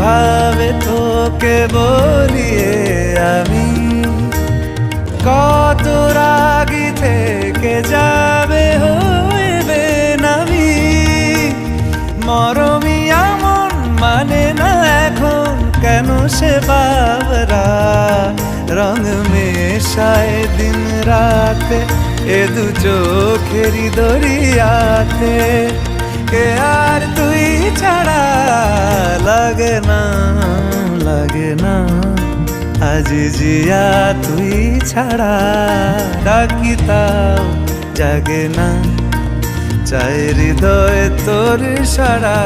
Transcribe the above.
ভাবে তোকে বলিয়ে আমি কত রাগি থেকে যাবে হইবে নামি মরমি এমন মানে না এখন কেন সে বাবরা রং মেশায় দিন রাতে এ দু চোখেরই দরিয়াতে কে আর তুই ছাড়া লাগে না আজ জিয়া তুই ছাড়া ডাকি তাও জাগে না চাই হৃদয় তোর সারা।